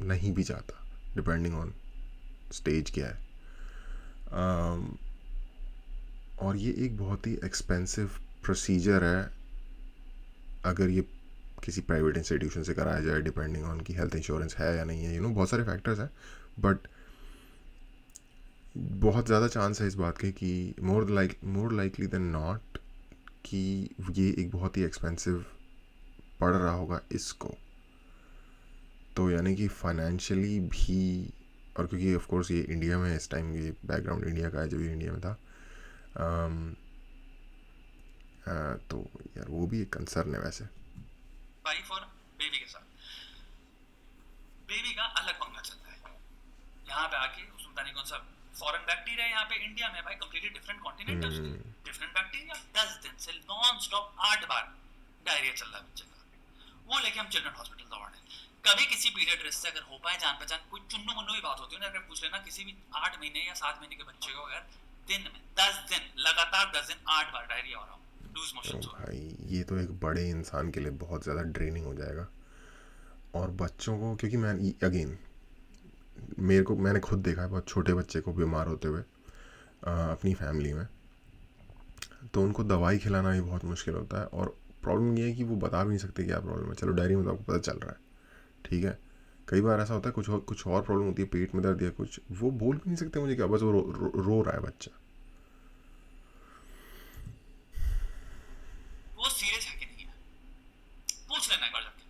नहीं भी जाता, डिपेंडिंग ऑन स्टेज क्या है। और ये एक बहुत ही एक्सपेंसिव प्रोसीजर है अगर ये किसी प्राइवेट इंस्टीट्यूशन से कराया जाए, डिपेंडिंग ऑन कि हेल्थ इंश्योरेंस है या नहीं है, बहुत सारे फैक्टर्स हैं। बट बहुत ज़्यादा चांस है इस बात के कि मोर लाइकली देन नॉट कि ये एक बहुत ही एक्सपेंसिव पड़ रहा होगा इसको। तो यानी कि फाइनेंशियली भी, और क्योंकि ऑफ कोर्स ये इंडिया में इस टाइम, ये बैकग्राउंड इंडिया का है, जब ये इंडिया में था, तो यार वो भी एक कंसर्न है वैसे। भाई फॉर बेबी के साथ बेबी का अलग पंगा चलता है यहाँ पे आके, उसमें पता नहीं कौन सा फॉरेन बैक्टीरिया यहाँ पे इंडिया में भाई, कंप्लीटली डिफरेंट कॉन्टिनेंट है उसकी, डिफरेंट बैक्टीरिया। 10 दिन से नॉन स्टॉप 8 बार डायरिया चल रहा है बच्चे का, वो लेके हम चिल्ड्रन हॉस्पिटल दौड़े। कभी किसी पीरियड रिस्क से अगर हो पाए जान पहचान, कोई चुन्नू मुन्नू भी बात होती है ना, अगर पूछ लेना किसी भी 8 महीने या 7 महीने के बच्चे को, अगर दिन में 10 दिन लगातार 10 दिन 8 बार डायरिया हो रहा हो, लूज मोशन हो रहा है, भाई ये तो एक बड़े इंसान के लिए बहुत ज़्यादा ड्रेनिंग हो जाएगा। और बच्चों को, क्योंकि मैं अगेन मैंने खुद देखा है बहुत छोटे बच्चे को बीमार होते हुए अपनी फैमिली में, तो उनको दवाई खिलाना भी बहुत मुश्किल होता है। और प्रॉब्लम ये है कि वो बता भी नहीं सकते क्या प्रॉब्लम है। चलो डायरी में तो आपको पता चल रहा है, ठीक है, कई बार ऐसा होता है कुछ और प्रॉब्लम होती है, पेट में दर्द या कुछ, वो बोल भी नहीं सकते मुझे क्या, बस वो रो रहा है बच्चा। वो सीरियस है कि नहीं है पूछ लेना एक बार जाके,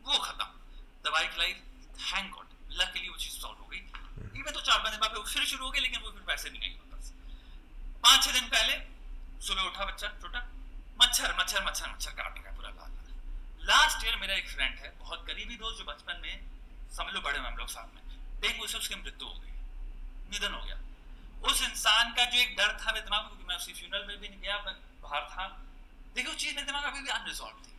वो खत्म, दवाई खिलाई, थैंक गॉड लकीली वो चीज सॉल्व हो गई। इवन तो 4-5 दिन बाद फिर शुरू हो गई, लेकिन वो फिर वैसे नहीं आई वापस। 5-6 दिन पहले सुबह उठा बच्चा छोटा, मच्छर मच्छर मच्छर मच्छर काटने का पूरा लाल। लास्ट ईयर मेरा एक फ्रेंड है, बहुत करीबी दोस्त, जो बचपन में समझ लो बड़े में हम लोग साथ में, डेंगू से उसकी मृत्यु हो गई, निधन हो गया। उस इंसान का जो एक डर था मेरे दिमाग में, क्योंकि मैं उसकी फ्यूनरल में भी नहीं गया, मैं बाहर था, देखिए वो चीज मेरे दिमाग में अभी भी अनरिजॉल्व थी।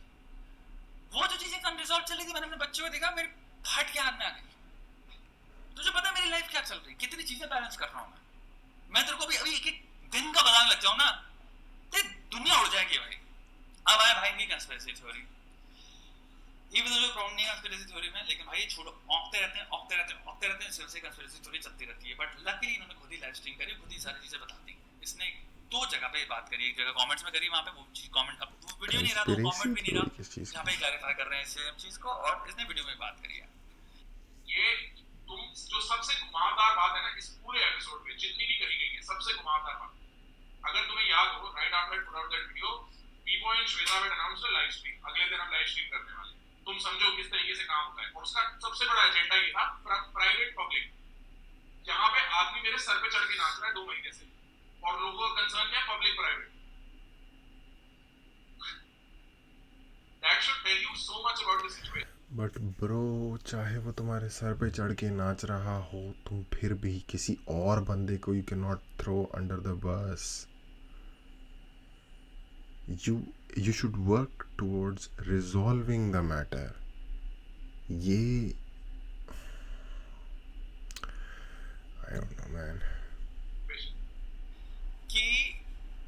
वो जो चीजें अनरिजॉल्व चली थी, मैंने अपने बच्चे को देखा, मेरे फट के हाथ में आ गई। तुझे पता है मेरी लाइफ क्या चल रही, कितनी चीजें बैलेंस कर रहा हूं मैं तेरे को भी अभी एक एक दिन का बताने लग जाऊं ना, तो दुनिया उड़ जाएगी भाई। अब आए भाई की कंस्पिरेसी थ्योरी, ये भी तो जो प्रॉब्लम नहीं है कंस्पिरेसी थ्योरी में, लेकिन भाई छोड़ो, औंकते रहते हैं, सिर्फ से कंस्पिरेसी थ्योरी चलती रहती है। बट लकीली इन्होंने खुद ही लाइव स्ट्रीम करी, खुद ही सारी चीजें बता दी। इसने 2 जगह पे बात करी, एक जगह कमेंट्स में करी, वहां पे वो कमेंट, अब वो वीडियो नहीं रहा तो कमेंट भी नहीं रहा, यहाँ पे क्लैरिफाई कर रहे हैं इस चीज को, और इसने वीडियो में बात करी है। ये तुम जो सबसे घुमावदार बात है ना इस पूरे एपिसोड में, जितनी भी कही गई है, सबसे घुमावदार बात, अगर तुम्हें याद हो, right after put out that video, पीपो and Shweta had announced a live stream, अगले दिन हम लाइव स्ट्रीम करने वाले। तुम समझो किस तरीके से काम होता है। और उसका सबसे बड़ा एजेंडा ये था, प्राइवेट पब्लिक, जहां पे आदमी मेरे सर पे चढ़ के नाच रहा है 2 महीने से, और लोगों का कंसर्न क्या, public private. That should tell you so much about the situation. But bro, चाहे वो तुम्हारे सर पे चढ़ के नाच रहा हो, तुम फिर भी किसी और बंदे को you can not throw under the bus. you should work towards resolving the matter. ये I don't know man, कि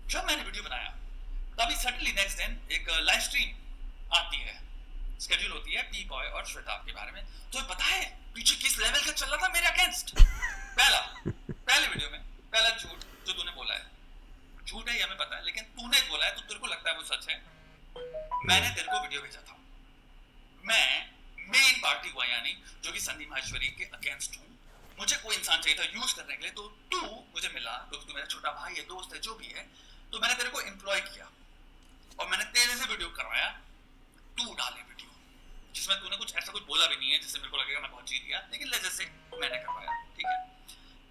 जब मैंने वीडियो बनाया तभी सडनली नेक्स्ट दिन एक लाइव स्ट्रीम आती है, स्केड्यूल होती है पी बॉय और श्वेता के बारे में। तो पता है पीछे किस लेवल का चल रहा था मेरे अगेंस्ट। पहले वीडियो में पहला झूठ जो तूने बोला है, झूठ है ये हमें पता है, लेकिन तूने बोला है तो तेरे को लगता है वो सच है। मैंने तेरे को वीडियो भेजा था, मैं मेन पार्टी हुआ यानी जो कि संदीप माहेश्वरी के अगेंस्ट हूँ। मुझे कोई इंसान चाहिए था यूज करने के लिए, तो तू मुझे मिला, क्योंकि तू मेरा छोटा भाई है, दोस्त है, जो भी है। तो मैंने तेरे को एम्प्लॉय किया और मैंने तेरे से वीडियो करवाया। तू डाले वीडियो जिसमें तूने कुछ ऐसा कुछ बोला भी नहीं है जिससे मेरे को लगेगा मैं बहुत जीत गया, लेकिन ले जैसे मैंने करवाया, ठीक है।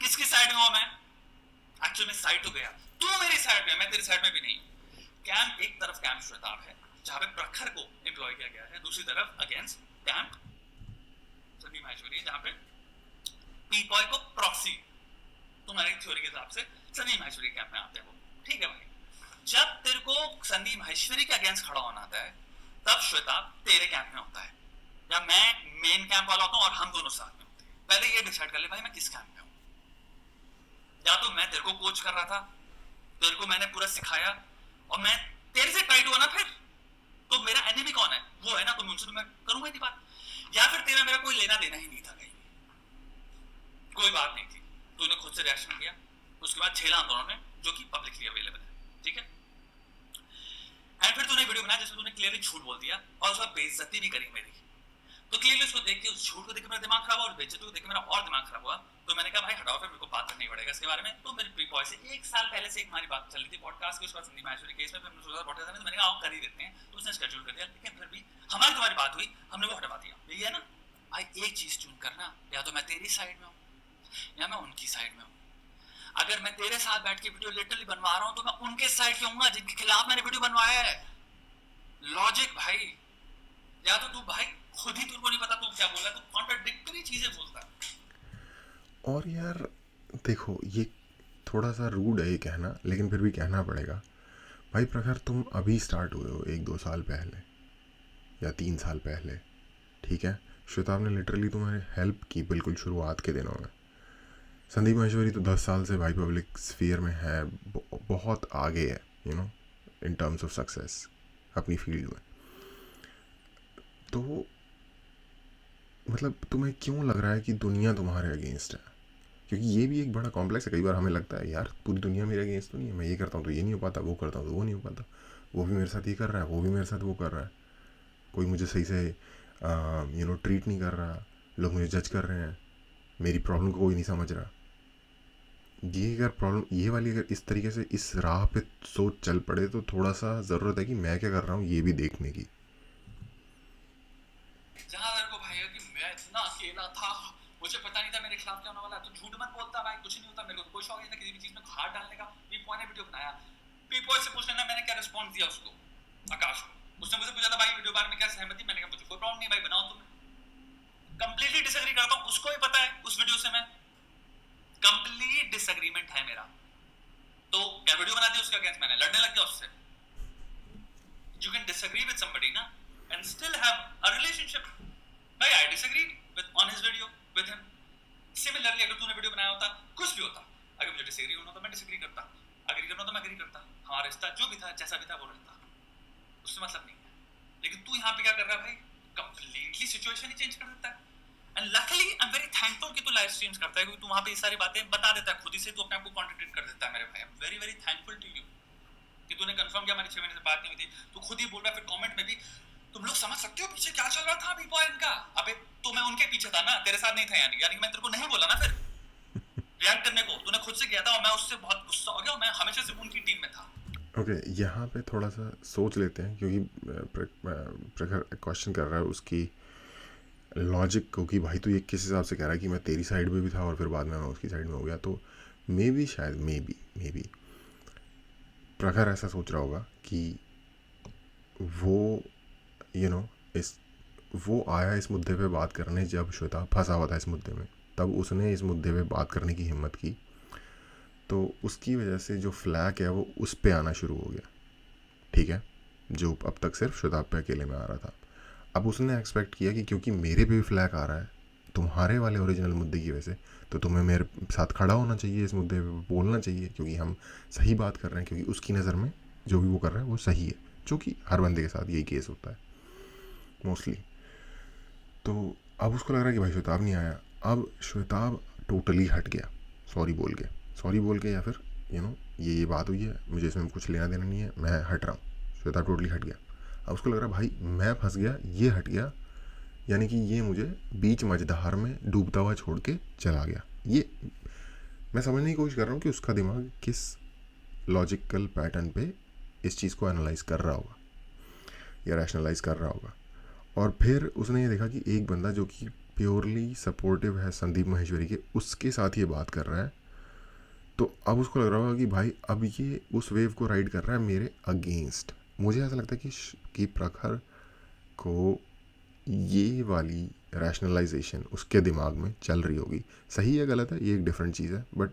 किसकी साइड में हूँ मैं? एक्चुअली मैं साइड तो गया, तू मेरी साइड में, मैं तेरी साइड में भी नहीं। कैंप एक तरफ कैंप श्वेताब है जहां पे प्रखर को एम्प्लॉय किया गया है, दूसरी तरफ अगेंस्ट कैंप संदीप माहेश्वरी जहां पे पी बॉय को प्रॉक्सी तुम्हारी थ्योरी के हिसाब से संदीप माहेश्वरी कैंप में आते हैं वो, ठीक है भाई। जब तेरे को संदीप माहेश्वरी के अगेंस्ट खड़ा होना आता है तब श्वेताब तेरे कैंप में होता है, या मैं मेन कैंप वाला होता हूँ और हम दोनों साथ में होते हैं। पहले ये डिसाइड कर ले भाई मैं किस कैंप में हूँ। या तो मैं तेरे को कोच कर रहा था, तेरे को मैंने पूरा सिखाया और मैं तेरे से टाइट हुआ ना, फिर तो मेरा एनिमी कौन है? वो है ना, तो मुझसे तो मैं करूंगा नहीं बात। या फिर तेरा मेरा कोई लेना देना ही नहीं था, कहीं कोई बात नहीं थी, तूने खुद से रिएक्शन किया, उसके बाद छेला हम दोनों ने, जो कि पब्लिकली अवेलेबल है, ठीक है। एंड फिर तूने वीडियो बनाया जिसमें तूने क्लियरली झूठ बोल दिया और उसका बेइज्जती भी करी मेरी। तो क्लियरली उसको देख के, उस झूठ को देख के मेरा दिमाग खराब हुआ और बेइज्जती को देख के मेरा और दिमाग खराब हुआ। तो मैंने कहा भाई हटाओ, फिर मेरे को बात करनी पड़ेगा इसके बारे में। तो मेरे प्री बॉय से 1 साल पहले से एक हमारी बात चल रही थी पॉडकास्ट की, उसके बाद संदीप माहेश्वरी केस में, फिर हमने सोचा पॉडकास्ट में, तो मैंने कहा आओ कर ही देते हैं, तो उसने शेड्यूल कर दिया। लेकिन फिर भी हमारी तुम्हारी बात हुई, हमने वो हटवा दिया। यही है ना भाई, एक चीज चून करना, या तो मैं तेरी साइड में हूँ या मैं उनकी साइड में हूँ। अगर मैं तेरे साथ बैठ के वीडियो लिटरली बनवा रहा हूँ तो मैं उनके साइड पे हूँ जिनके खिलाफ मैंने वीडियो बनवाया है। लॉजिक भाई, या तो तू भाई खुद ही, तुमको नहीं पता तू क्या बोल रहा है, तू कॉन्ट्राडिक्टरी चीजें बोलता है। और यार देखो, ये थोड़ा सा रूड है ये कहना, लेकिन फिर भी कहना पड़ेगा भाई। प्रखर तुम अभी स्टार्ट हुए हो 1-2 साल पहले या 3 साल पहले, ठीक है। श्वेताब ने लिटरली तुम्हारी हेल्प की बिल्कुल शुरुआत के दिनों में। संदीप माहेश्वरी तो 10 साल से भाई पब्लिक स्फीयर में है, बहुत आगे है, you know, in terms of success अपनी फील्ड में। तो मतलब तुम्हें क्यों लग रहा है कि दुनिया तुम्हारे अगेंस्ट है? क्योंकि ये भी एक बड़ा कॉम्प्लेक्स है। कई बार हमें लगता है यार पूरी दुनिया मेरे अगेंस्ट तो नहीं है, मैं ये करता हूँ तो ये नहीं हो पाता, वो करता हूँ तो वो नहीं हो पाता, वो भी मेरे साथ ये कर रहा है, वो भी मेरे साथ वो कर रहा है, कोई मुझे सही से ट्रीट नहीं कर रहा, लोग मुझे जज कर रहे हैं, मेरी प्रॉब्लम को कोई नहीं समझ रहा। ये अगर प्रॉब्लम ये वाली अगर इस तरीके से इस राह पे सोच चल पड़े तो थोड़ा सा ज़रूरत है कि मैं क्या कर रहा हूँ ये भी देखने की। जहां मेरे को भाई कि मैं इतना अकेला था, मुझे पता नहीं था मेरे खिलाफ क्या होने वाला है, तो झूठ मत बोलता भाई, कुछ नहीं होता। मेरे को कोई शौक नहीं था किसी भी चीज में हाथ डालने का। पीपॉय ने वीडियो बनाया, पीपॉय से पूछ लेना मैंने क्या रिस्पॉन्स दिया उसको, आकाश को। उसने मुझे पूछा था भाई वीडियो बारे में क्या सहमति, मैंने कहा मुझे कोई प्रॉब्लम नहीं भाई, बनाओ तुम। कंप्लीटली डिसएग्री करता हूँ, उसको भी पता है उस वीडियो से मैं कंप्लीट डिसएग्रीमेंट है मेरा। तो क्या वीडियो बना दी उसके अगेंस्ट, मैंने लड़ने लग गया उससे। You can disagree with somebody ना and still have a relationship. भाई I disagree with on his video with him. Similarly अगर तूने वीडियो बनाया होता, कुछ भी होता, अगर मुझे डिसएग्री होना तो मैं डिसएग्री करता, एग्री करना तो मैं एग्री करता, हमारा रिश्ता जो भी था जैसा भी था वो रहता, उससे मतलब नहीं है। लेकिन तू यहाँ पे क्या कर रहा है भाई, कंप्लीटली सिचुएशन ही चेंज कर देता है। And luckily I am very thankful कि तू लाइव स्ट्रीम्स करता है, क्योंकि तू वहां पे ये सारी बातें बता देता है खुद ही से, तू अपने आप को कॉन्ट्रडिक्ट कर देता है मेरे भाई। I am very very thankful to you कि तूने कंफर्म किया हमारी 6 महीने से बात नहीं हुई थी। तू खुद ही बोल रहा है फिर कमेंट में भी, तुम लोग समझ सकते हो पीछे क्या चल रहा था बी-बॉय इनका। अबे तो मैं उनके पीछे था ना, तेरे साथ नहीं था, यानी मैं तेरे को नहीं बोला ना फिर रिएक्ट करने को, तूने खुद से किया था और मैं उससे बहुत गुस्सा हो गया और मैं हमेशा से उनकी टीम में था। ओके, यहाँ पे थोड़ा सा सोच लेते हैं, क्योंकि प्रखर क्वेश्चन कर रहा है उसकी लॉजिक को कि भाई तू ये किस हिसाब से कह रहा है कि मैं तेरी साइड में भी था और फिर बाद में मैं उसकी साइड में हो गया। तो मे बी शायद मे बी प्रखर ऐसा सोच रहा होगा कि वो वो आया इस मुद्दे पे बात करने, जब श्वेता फंसा हुआ था इस मुद्दे में, तब उसने इस मुद्दे पे बात करने की हिम्मत की, तो उसकी वजह से जो फ्लैग है वो उस पे आना शुरू हो गया, ठीक है, जो अब तक सिर्फ श्वेता पे अकेले में आ रहा था। अब उसने एक्सपेक्ट किया कि क्योंकि मेरे पे भी फ्लैग आ रहा है तुम्हारे वाले ओरिजिनल मुद्दे की वजह से, तो तुम्हें मेरे साथ खड़ा होना चाहिए, इस मुद्दे पे बोलना चाहिए, क्योंकि हम सही बात कर रहे हैं, क्योंकि उसकी नज़र में जो भी वो कर रहा है वो सही है, जो कि हर बंदे के साथ यही केस होता है मोस्टली। तो अब उसको लग रहा है कि भाई श्वेताब नहीं आया। अब श्वेताब टोटली हट गया सॉरी बोल के या फिर ये बात हुई है, मुझे इसमें कुछ लेना देना नहीं है, मैं हट रहा हूँ। श्वेताब टोटली हट गया। अब उसको लग रहा है भाई मैं फंस गया, ये हट गया, यानी कि ये मुझे बीच मझधार में डूबता हुआ छोड़ के चला गया। ये मैं समझने की कोशिश कर रहा हूँ कि उसका दिमाग किस लॉजिकल पैटर्न पे इस चीज़ को एनालाइज कर रहा होगा या रैशनलाइज कर रहा होगा। और फिर उसने ये देखा कि एक बंदा जो कि प्योरली सपोर्टिव है संदीप माहेश्वरी के, उसके साथ ये बात कर रहा है। तो अब उसको लग रहा होगा कि भाई अब ये उस वेव को राइड कर रहा है मेरे अगेंस्ट। मुझे ऐसा लगता है कि प्रखर को ये वाली रैशनलाइजेशन उसके दिमाग में चल रही होगी। सही है गलत है ये एक डिफरेंट चीज़ है, बट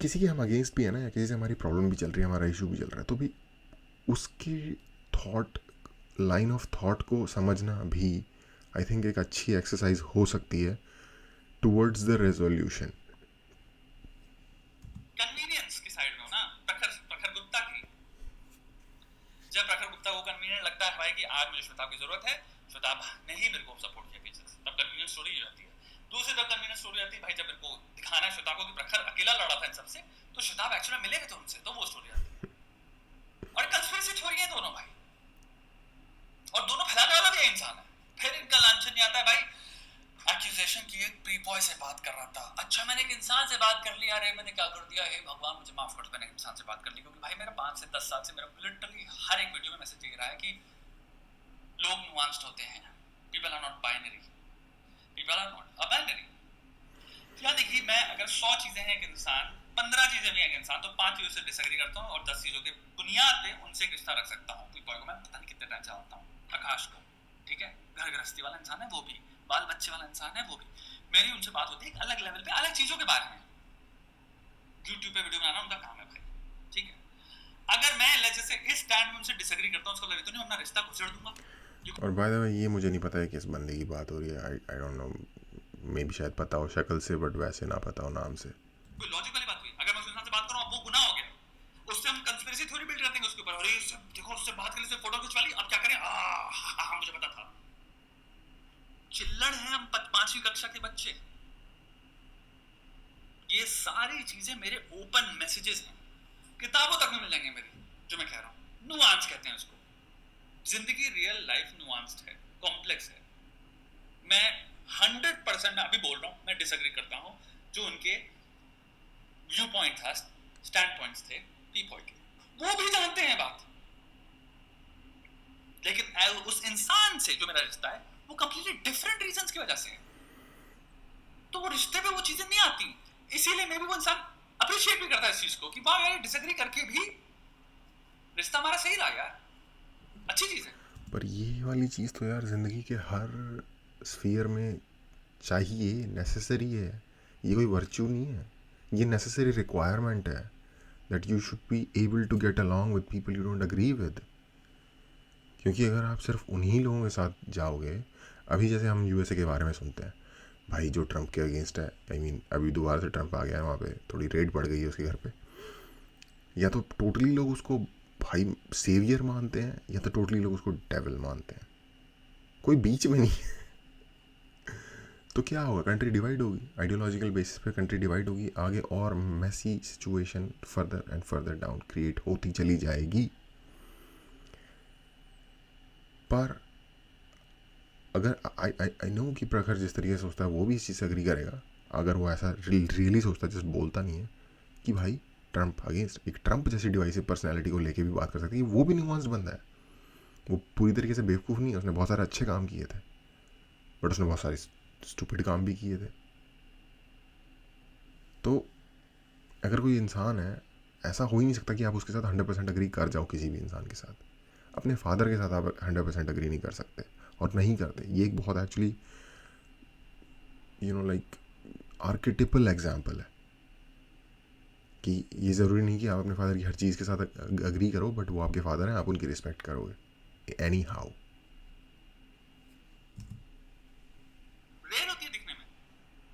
किसी के हम अगेंस्ट भी है ना, या किसी से हमारी प्रॉब्लम भी चल रही है, हमारा इशू भी चल रहा है, तो भी उसके लाइन ऑफ थॉट को समझना भी आई थिंक एक अच्छी एक्सरसाइज हो सकती है टुवर्ड्स द रेजोल्यूशन। कन्वीनियंस की साइड में हो ना, प्रखर गुप्ता की। जब प्रखर गुप्ता को कन्वीनियंट लगता है भाई कि आज मुझे श्वेताब की जरूरत है, तब नहीं मेरे को सपोर्ट किया पीछे से, तब कन्वीनियंस स्टोरी हो जाती है। दूसरी तरफ कन्वीनियंस स्टोरी आती है भाई जब मेरे को दिखाना है श्वेता को कि प्रखर अकेला लड़ा था इन सबसे, तो श्वेता एक्चुअली मिलेगा तो उनसे, तो वो स्टोरी आती है। और कंस्पिरेसी थ्योरी है दोनों भाई, और दोनों फैलाने वाला भी इंसान है। फिर इनका लांछन नहीं आता है भाई, एक्यूजेशन की एक प्री बॉय से बात कर रहा था, अच्छा मैंने एक इंसान से बात कर ली, अरे मैंने क्या कर दिया, हे भगवान मुझे माफ कर दो, मैंने एक इंसान से बात कर ली। क्योंकि भाई मेरा 5 से 10 साल से मेरा लिटरली हर एक वीडियो में मैसेज ये रहा है कि लोग नुआंस्ड होते हैं, people are not binary, people are not a binary. क्या देखिए, मैं अगर 100 चीजें हैं एक इंसान, 15 चीजें भी हैं एक इंसान, तो 5 चीजों से डिसएग्री करता हूँ और 10 चीजों के बुनियाद पे उनसे एक रिश्ता रख सकता हूँ। पीपल को मैं पता नहीं कितने टाइम से जानता हूँ, आकाश को, ठीक है, घर गृहस्थी वाला इंसान है वो भी, बाल बच्चे वाला इंसान है वो भी, मेरी उनसे बात होती है एक अलग लेवल पे, अलग चीजों के बारे में। यूट्यूब पे वीडियो बनाना उनका काम है भाई, ठीक है। अगर मैं जैसे इस स्टैंड में उनसे डिसएग्री करता हूँ, उसका मतलब तो नहीं अपना रिश्ता घुसेड़ दूंगा। और बाय द वे ये मुझे नहीं पता है किस बंदे की बात हो रही है, आई डोंट नो, मे बी शायद पता हो शक्ल से बट वैसे ना पता हो नाम से। कोई लॉजिक वाली बात हुई, अगर मैं उस इंसान से बात करूँ अब वो गुनाह हो गया, उससे हम कंस्पिरेसी थ्योरी बिल्ड कर देंगे उसके ऊपर, अरे देखो उससे बात कर ली, उससे फोटो खिंचवा ली, अब क्या करें, हाँ मुझे पता था। चिल्लड़ है हम 5वीं कक्षा के बच्चे। ये सारी चीजें मेरे ओपन मैसेजेस हैं, किताबों तक में मिल जाएंगे मेरी, जो मैं कह रहा हूँ। नुआंस कहते हैं उसको, जिंदगी रियल लाइफ नुआंस्ड है, कॉम्प्लेक्स है। मैं 100% मैं अभी बोल रहा हूँ, मैं डिसएग्री करता हूँ जो उनके व्यू पॉइंट था, स्टैंड पॉइंट्स थे पीपल के, वो भी जानते हैं बात, लेकिन उस इंसान से जो मेरा रिश्ता है वो कंप्लीटली डिफरेंट रीजंस की वजह से है, तो वो रिश्ते पे वो चीजें नहीं आती। इसीलिए मैं भी वो इंसान अप्रिशिएट भी करता है इस चीज को कि वाह यार डिसएग्री करके भी रिश्ता हमारा सही रहा यार, अच्छी चीज है। पर ये वाली चीज़ तो यार ज़िंदगी के हर स्फीयर में चाहिए, नेसेसरी है, ये कोई वर्च्यू नहीं है, ये नेसेसरी रिक्वायरमेंट है that you should be able to get along with people you don't agree with. क्योंकि अगर आप सिर्फ उन्हीं लोगों के साथ जाओगे, अभी जैसे हम यूएसए के बारे में सुनते हैं भाई जो ट्रंप के अगेंस्ट है, आई मीन अभी दोबारा से ट्रंप आ गया है, वहाँ पे थोड़ी रेड बढ़ गई है उसके घर पे, या तो टोटली लोग उसको भाई सेवियर मानते हैं या तो टोटली लोग उसको डेविल मानते हैं, कोई बीच में नहीं है। तो क्या होगा, कंट्री डिवाइड होगी, आइडियोलॉजिकल बेसिस पे कंट्री डिवाइड होगी, आगे और messy situation further and further down create होती चली जाएगी। पर अगर आई नो कि प्रखर जिस तरीके से सोचता है वो भी इस चीज़ से अग्री करेगा, अगर वो ऐसा रियली सोचता है, जस्ट बोलता नहीं है कि भाई ट्रंप अगेंस्ट, एक ट्रंप जैसी डिवाइसिव पर्सनैलिटी को लेके भी बात कर सकती है, वो भी न्यूआंस्ड बंदा है, वो पूरी तरीके से बेवकूफ़ नहीं है, उसने बहुत सारे अच्छे काम किए थे बट उसने बहुत सारे स्टूपिड काम भी किए थे। तो अगर कोई इंसान है, ऐसा हो ही नहीं सकता कि आप उसके साथ 100% अग्री कर जाओ किसी भी इंसान के साथ। अपने फादर के साथ आप 100% अग्री नहीं कर सकते और नहीं करते, ये एक बहुत एक्चुअली लाइक आर्केटिपल एग्जाम्पल है कि ये ज़रूरी नहीं कि आप अपने फादर की हर चीज़ के साथ अग्री करो, बट वो आपके फादर हैं, आप उनकी रिस्पेक्ट करोगे एनी हाउ। रेयर होती है दिखने में,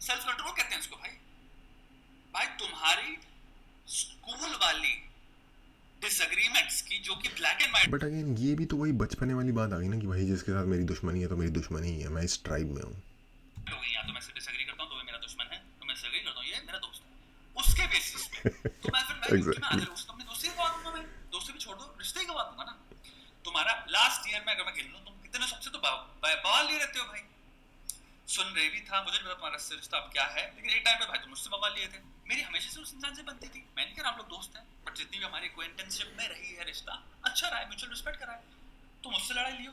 सेल्फ कंट्रोल कहते हैं इसको भाई। भाई तुम्हारी स्कूल वाली डिसएग्रीमेंट्स की जो कि black and white, but again ये भी तो वही बचपने वाली बात आ गई ना कि भाई जिसके साथ मेरी दुश्मनी है तो मेरी दुश्मनी ही है, मैं इस ट्राइब में हूँ। या तो मैं इससे डिसएग्री करता हूँ तो वो मेरा दुश्मन है, तो मैं डिसएग्री करता हूँ ये मेरा दोस्त है, उसके बेसिस पे तो मैं फिर Exactly. अपनी दोस्ती गवा दूंगा, मैं दोस्ती भी छोड़ दो, रिश्ते ही गवा दूंगा ना। तुम्हारा लास्ट ईयर में अगर मैं खेल लूँ, तुम कितने सबसे तो बवाल लिए रहते हो भाई, सुन रही भी था, मुझे भी पता तुम्हारा रिश्ता अब क्या है, लेकिन एक टाइम पे भाई तुम मुझसे बवाल लिए थे, मेरी हमेशा से उस इंसान से बनती थी, मैं नहीं कह रहा हम लोग दोस्त हैं, बट जितनी भी हमारी एक्वेंटेंसशिप में रही है रिश्ता अच्छा रहा है, म्यूचुअल रिस्पेक्ट करा है, तुम मुझसे लड़ाई लियो,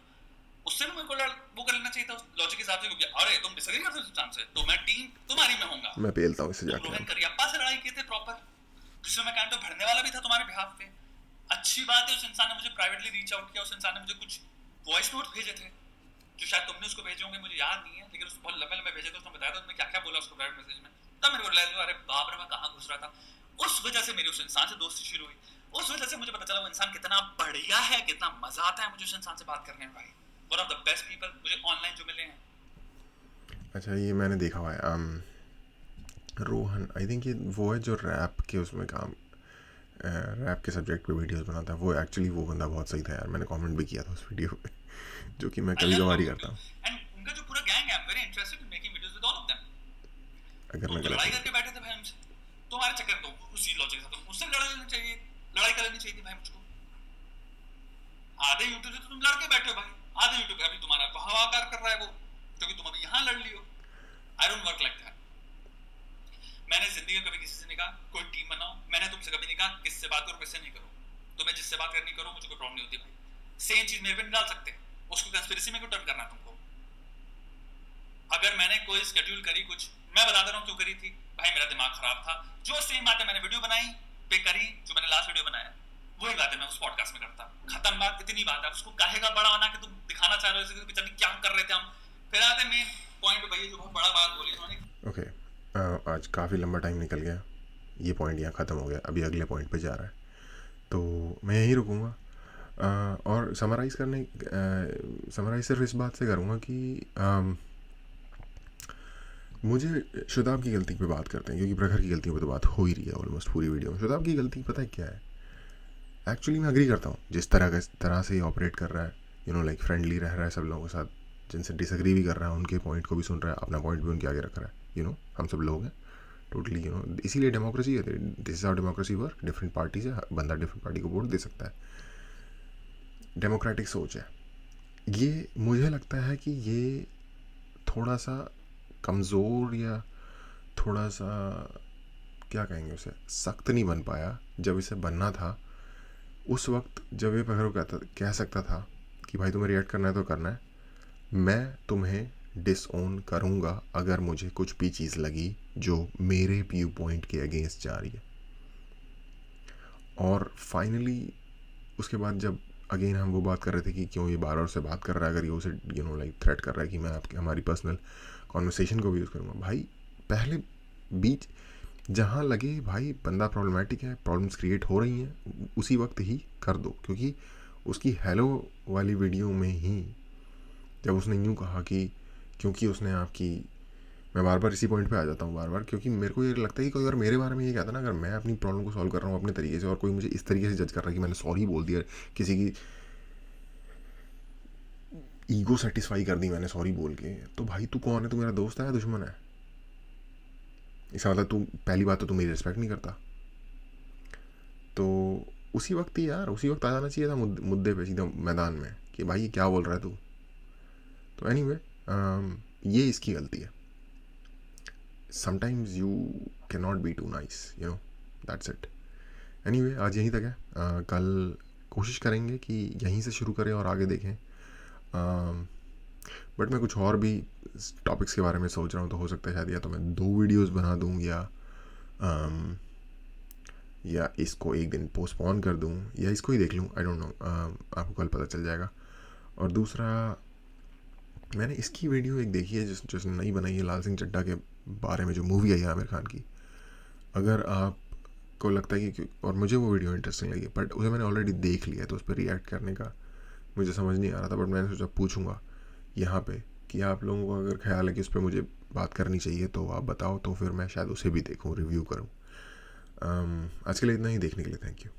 उससे भी मेरे को वो कर लेना चाहिए था लॉजिक के हिसाब से, क्योंकि अरे तुम डिसएग्री करते हो उस इंसान से तो मैं टीम तुम्हारी में होऊंगा, मैं पेलता हूँ इससे तुम जाके। रोहन करियप्पा से लड़ाई किए थे प्रॉपर, जिसमें मैं काइंड ऑफ भरने वाला भी था तुम्हारे बिहाफ पे। अच्छी बात है उस इंसान ने मुझे प्राइवेटली रीच आउट किया, उस इंसान ने मुझे कुछ वॉइस नोट भेजे थे जो शायद तुमने उसको भेजे होंगे, मुझे याद नहीं है, लेकिन उसको बहुत लंबे लंबे भेजे थे, उसने बताया था तुमने क्या क्या बोला उसको प्राइवेट मैसेज में, तब मेरे को रियलाइज हुआ अरे बाप रे मैं कहाँ घुस रहा था। उस वजह से मेरी उस इंसान से दोस्ती शुरू हुई, उस वजह से मुझे पता चला वो इंसान कितना बढ़िया है, कितना मजा आता है मुझे उस इंसान से बात करने में भाई, one of the best people मुझे ऑनलाइन जो मिले हैं। अच्छा ये मैंने देखा हुआ है, रोहन आई थिंक ये वो है जो रैप के उसमें काम, रैप के सब्जेक्ट पे वीडियोस बनाता है, वो एक्चुअली वो बंदा बहुत सही था यार, मैंने कमेंट भी किया था उस वीडियो पे। जो कि मैं I कभी love कभार ही talking करता to, हूँ and उनका जो पूरा गैंग है, I'm very interested in making videos with all of them. अगर तुम मैं तो गलत लड़ाई हूँ। करके बैठे थे भाई हमसे, तुम्हारे चक्कर तो उसी लॉजिक से तुम मुझसे लड़ा लेना चाहिए, लड़ाई कर लेनी चाहिए थी भाई मुझको। आधे यूट्यूब से तो तुम लड़के बैठे हो भाई, आधे यूट्यूब अभी तुम्हारा बहावाकार कर रहा है वो, क्योंकि तुम अभी यहाँ लड़ लियो। I don't work like that. मैंने जिंदगी में कभी किसी से नहीं कहा कोई टीम बनाओ, मैंने तुमसे कभी नहीं कहा किससे बात करो किससे नहीं करो। तुम्हें जिससे बात करनी करो, मुझे कोई प्रॉब्लम नहीं होती भाई। सेम चीज मेरे पे नहीं डाल सकते, उसको कंस्पिरेसी में क्यों टर्न करना तुमको। अगर मैंने कोई शेड्यूल करी कुछ, मैं बता दे रहा हूँ क्यों करी थी भाई, मेरा दिमाग खराब था। जो सेम बात है मैंने वीडियो बनाई पे करी, जो मैंने लास्ट वीडियो बनाया वही बात है मैं उस पॉडकास्ट में करता। खत्म बात, इतनी बात है। उसको काहे का बड़ा बना के तुम दिखाना चाह रहे हो कि क्या कर रहे थे हम। फिर आते मेन पॉइंट पे भैया, जो बहुत बड़ा बात बोली उन्होंने। ओके, आज काफ़ी लंबा टाइम निकल गया, ये पॉइंट यहाँ ख़त्म हो गया, अभी अगले पॉइंट पे जा रहा है, तो मैं यहीं रुकूँगा। और समराइज़ सिर्फ इस बात से करूँगा कि मुझे शुदाब की गलती पे बात करते हैं, क्योंकि प्रखर की गलतियों पे तो बात हो ही रही है ऑलमोस्ट पूरी वीडियो में। शुदाब की गलती पता है क्या है? एक्चुअली मैं अग्री करता हूँ जिस तरह से ऑपरेट कर रहा है, लाइक फ्रेंडली रह रहा है सब लोगों के साथ, जिनसे डिसएग्री भी कर रहा है उनके पॉइंट को भी सुन रहा है, अपना पॉइंट भी उनके आगे रख रहा है। हम सब लोग हैं टोटली, इसीलिए डेमोक्रेसी है, this is how democracy work. Different party से बंदा डिफरेंट पार्टी को वोट दे सकता है, डेमोक्रेटिक सोच है ये। मुझे लगता है कि ये थोड़ा सा कमज़ोर या थोड़ा सा क्या कहेंगे उसे, सख्त नहीं बन पाया जब इसे बनना था। उस वक्त जब ये प्रखर कह सकता था कि भाई तुम्हें रिएक्ट करना है तो करना है, मैं तुम्हें डिसओन करूँगा अगर मुझे कुछ भी चीज़ लगी जो मेरे व्यू पॉइंट के अगेंस्ट जा रही है। और फाइनली उसके बाद जब अगेन हम वो बात कर रहे थे कि क्यों ये बार बार से बात कर रहा है, अगर ये उसे लाइक थ्रेट कर रहा है कि मैं हमारी पर्सनल कॉन्वर्सेशन को भी यूज़ करूँगा। भाई पहले बीच जहाँ लगे भाई बंदा प्रॉब्लमेटिक है, प्रॉब्लम्स क्रिएट हो रही हैं, उसी वक्त ही कर दो। क्योंकि उसकी हेलो वाली वीडियो में ही जब उसने यूँ कहा कि क्योंकि उसने आपकी, मैं बार बार इसी पॉइंट पे आ जाता हूँ बार बार, क्योंकि मेरे को ये लगता है कि कोई अगर मेरे बारे में ये कहता ना, अगर मैं अपनी प्रॉब्लम को सॉल्व कर रहा हूँ अपने तरीके से और कोई मुझे इस तरीके से जज कर रहा है कि मैंने सॉरी बोल दिया, किसी की ईगो सेटिस्फाई कर दी मैंने सॉरी बोल के, तो भाई तू कौन है? तू मेरा दोस्त है या दुश्मन है? इसका मतलब तू, पहली बात तो तू मेरी रिस्पेक्ट नहीं करता। तो उसी वक्त ही यार, उसी वक्त आ जाना चाहिए था मुद्दे पे, सीधा मैदान में, कि भाई क्या बोल रहा है तू। तो एनीवे, ये इसकी गलती है। Sometimes you can not be too nice, that's it. Anyway, आज यहीं तक है। कल कोशिश करेंगे कि यहीं से शुरू करें और आगे देखें। बट मैं कुछ और भी टॉपिक्स के बारे में सोच रहा हूँ, तो हो सकता है शायद या तो मैं 2 वीडियोस बना दूँ या इसको एक दिन पोस्टपोन कर दूँ या इसको ही देख लूँ, आई डोंट नो, आपको कल पता चल जाएगा। और दूसरा, मैंने इसकी वीडियो एक देखी है जिसने नई बनाई है लाल सिंह चड्ढा के बारे में, जो मूवी आई है आमिर खान की। अगर आपको लगता है कि, और मुझे वो वीडियो इंटरेस्टिंग लगी, बट उसे मैंने ऑलरेडी देख लिया है, तो उस पर रिएक्ट करने का मुझे समझ नहीं आ रहा था। बट मैंने सोचा पूछूंगा यहाँ पे कि आप लोगों को अगर ख्याल है कि उस पर मुझे बात करनी चाहिए तो आप बताओ, तो फिर मैं शायद उसे भी देखूँ, रिव्यू करूँ। आज के लिए इतना ही। देखने के लिए थैंक यू।